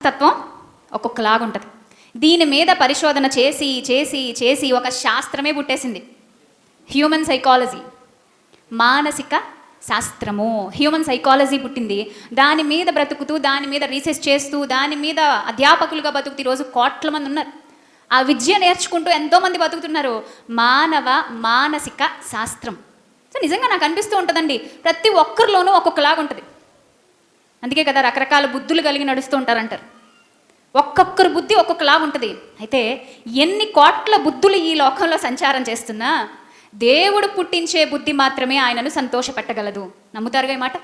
మనస్తత్వం ఒక్కొక్కలాగా ఉంటుంది. దీని మీద పరిశోధన చేసి చేసి చేసి ఒక శాస్త్రమే పుట్టేసింది, హ్యూమన్ సైకాలజీ, మానసిక శాస్త్రము. హ్యూమన్ సైకాలజీ పుట్టింది. దాని మీద బ్రతుకుతూ, దాని మీద రీసెర్చ్ చేస్తూ, దాని మీద అధ్యాపకులుగా బతుకుతూ ఈరోజు కోట్ల మంది ఉన్నారు. ఆ విద్య నేర్చుకుంటూ ఎంతోమంది బతుకుతున్నారు. మానవ మానసిక శాస్త్రం. సో నిజంగా నాకు అనిపిస్తూ ఉంటుందండి, ప్రతి ఒక్కరిలోనూ ఒక్కొక్కలాగా ఉంటుంది. అందుకే కదా రకరకాల బుద్ధులు కలిగి నడుస్తూ ఉంటారంటారు. ఒక్కొక్కరు బుద్ధి ఒక్కొక్కలాగా ఉంటుంది. అయితే ఎన్ని కోట్ల బుద్ధులు ఈ లోకంలో సంచారం చేస్తున్నా దేవుడు పుట్టించే బుద్ధి మాత్రమే ఆయనను సంతోషపెట్టగలదు. నమ్ముతారుగా ఈ మాట?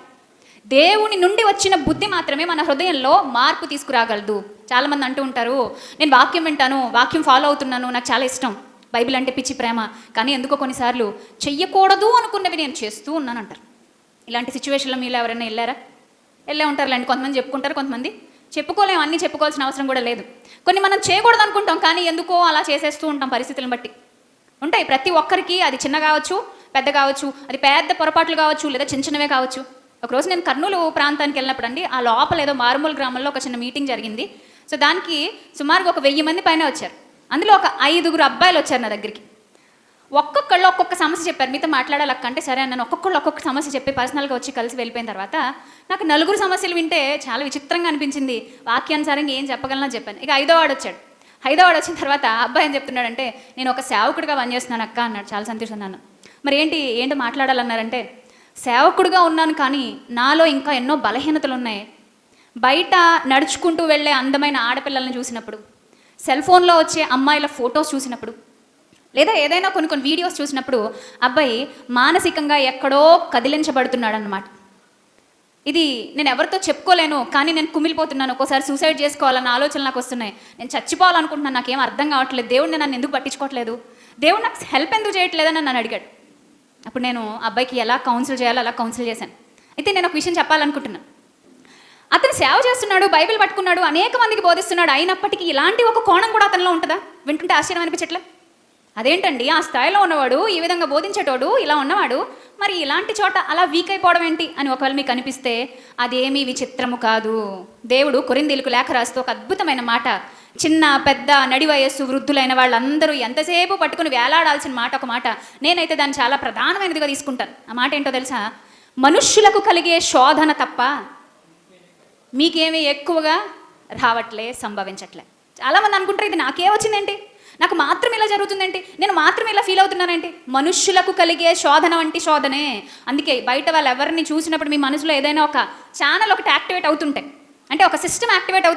దేవుని నుండి వచ్చిన బుద్ధి మాత్రమే మన హృదయంలో మార్పు తీసుకురాగలదు. చాలామంది అంటూ ఉంటారు, నేను వాక్యం వింటాను, వాక్యం ఫాలో అవుతున్నాను, నాకు చాలా ఇష్టం, బైబిల్ అంటే పిచ్చి ప్రేమ, కానీ ఎందుకో కొన్నిసార్లు చెయ్యకూడదు అనుకున్నవి నేను చేస్తూ ఉన్నాను అంటారు. ఇలాంటి సిచ్యువేషన్లో మీరు ఎవరైనా వెళ్ళే ఉంటారులేండి. కొంతమంది చెప్పుకుంటారు, కొంతమంది చెప్పుకోలేము. అన్నీ చెప్పుకోవాల్సిన అవసరం కూడా లేదు. కొన్ని మనం చేయకూడదు అనుకుంటాం, కానీ ఎందుకో అలా చేసేస్తూ ఉంటాం పరిస్థితులను బట్టి. ఉంటాయి ప్రతి ఒక్కరికి, అది చిన్న కావచ్చు, పెద్ద కావచ్చు, అది పెద్ద పొరపాట్లు కావచ్చు, లేదా చిన్న చిన్నవే కావచ్చు. ఒకరోజు నేను కర్నూలు ప్రాంతానికి వెళ్ళినప్పుడు అండి, ఆ లోపల ఏదో మారుమూల గ్రామంలో ఒక చిన్న మీటింగ్ జరిగింది. సో దానికి సుమారుగా ఒక 1000 మంది పైన వచ్చారు. అందులో ఒక 5 అబ్బాయిలు వచ్చారు నా దగ్గరికి. ఒక్కొక్కళ్ళు ఒక్కొక్క సమస్య చెప్పారు. మీతో మాట్లాడాలక్క అంటే సరే అన్నాను. ఒక్కొక్కళ్ళు ఒక్కొక్క సమస్య చెప్పి పర్సనల్గా వచ్చి కలిసి వెళ్ళిపోయిన తర్వాత నాకు 4 సమస్యలు వింటే చాలా విచిత్రంగా అనిపించింది. వాక్యానుసారంగా ఏం చెప్పగలనో చెప్పాను. ఇక 5వ వాడు వచ్చాడు. 5వ వాడు వచ్చిన తర్వాత అబ్బాయి ఏం చెప్తున్నాడంటే, నేను ఒక సేవకుడిగా పనిచేస్తున్నాను అక్క అన్నాడు. చాలా సంతోషం అన్నాను. మరి ఏంటో మాట్లాడాలన్నారంటే, సేవకుడిగా ఉన్నాను కానీ నాలో ఇంకా ఎన్నో బలహీనతలు ఉన్నాయి. బయట నడుచుకుంటూ వెళ్ళే అందమైన ఆడపిల్లల్ని చూసినప్పుడు, సెల్ ఫోన్లో వచ్చే అమ్మాయిల ఫొటోస్ చూసినప్పుడు, లేదా ఏదైనా కొన్ని వీడియోస్ చూసినప్పుడు అబ్బాయి మానసికంగా ఎక్కడో కదిలించబడుతున్నాడు అన్నమాట. ఇది నేను ఎవరితో చెప్పుకోలేను, కానీ నేను కుమిలిపోతున్నాను. ఒక్కోసారి సూసైడ్ చేసుకోవాలన్న ఆలోచనలు నాకు వస్తున్నాయి. నేను చచ్చిపోవాలనుకుంటున్నాను, నాకేం అర్థం కావట్లేదు. దేవుడిని నన్ను ఎందుకు పట్టించుకోవట్లేదు, దేవుడు నాకు హెల్ప్ ఎందుకు చేయట్లేదని నన్ను అడిగాడు. అప్పుడు నేను అబ్బాయికి ఎలా కౌన్సిల్ చేయాలో అలా కౌన్సిల్ చేశాను. అయితే నేను ఒక విషయం చెప్పాలనుకుంటున్నాను. అతను సేవ చేస్తున్నాడు, బైబిల్ పట్టుకున్నాడు, అనేక మందికి బోధిస్తున్నాడు. అయినప్పటికీ ఇలాంటి ఒక కోణం కూడా అతనిలో ఉంటుందా? వింటుంటే ఆశ్చర్యం అనిపించట్లే? అదేంటండి, ఆ స్థాయిలో ఉన్నవాడు, ఈ విధంగా బోధించేటోడు, ఇలా ఉన్నవాడు మరి ఇలాంటి చోట అలా వీక్ అయిపోవడం ఏంటి అని ఒకవేళ మీకు అనిపిస్తే అదేమీ విచిత్రము కాదు. దేవుడు కొరింథీయులకు లేఖ రాస్తూ ఒక అద్భుతమైన మాట, చిన్న పెద్ద నడి వయస్సు వృద్ధులైన వాళ్ళందరూ ఎంతసేపు పట్టుకుని వేలాడాల్సిన మాట ఒక మాట. నేనైతే దాన్ని చాలా ప్రధానమైనదిగా తీసుకుంటాను. ఆ మాట ఏంటో తెలుసా? మనుష్యులకు కలిగే శోధన తప్ప మీకేమీ ఎక్కువగా రావట్లే, సంభవించట్లే. చాలామంది అనుకుంటారు, ఇది నాకే వచ్చిందేంటి, నాకు మాత్రం ఇలా జరుగుతుందేంటి, నేను మాత్రం ఇలా ఫీల్ అవుతున్నానేంటి. మనుష్యులకు కలిగే శోధన వంటి శోధనే. అందుకే బయట వాళ్ళు ఎవరిని చూసినప్పుడు మీ మనసులో ఏదైనా ఒక ఛానల్ ఒకటి యాక్టివేట్ అవుతుంటాయి, అంటే ఒక సిస్టమ్ యాక్టివేట్ అవుతుంది.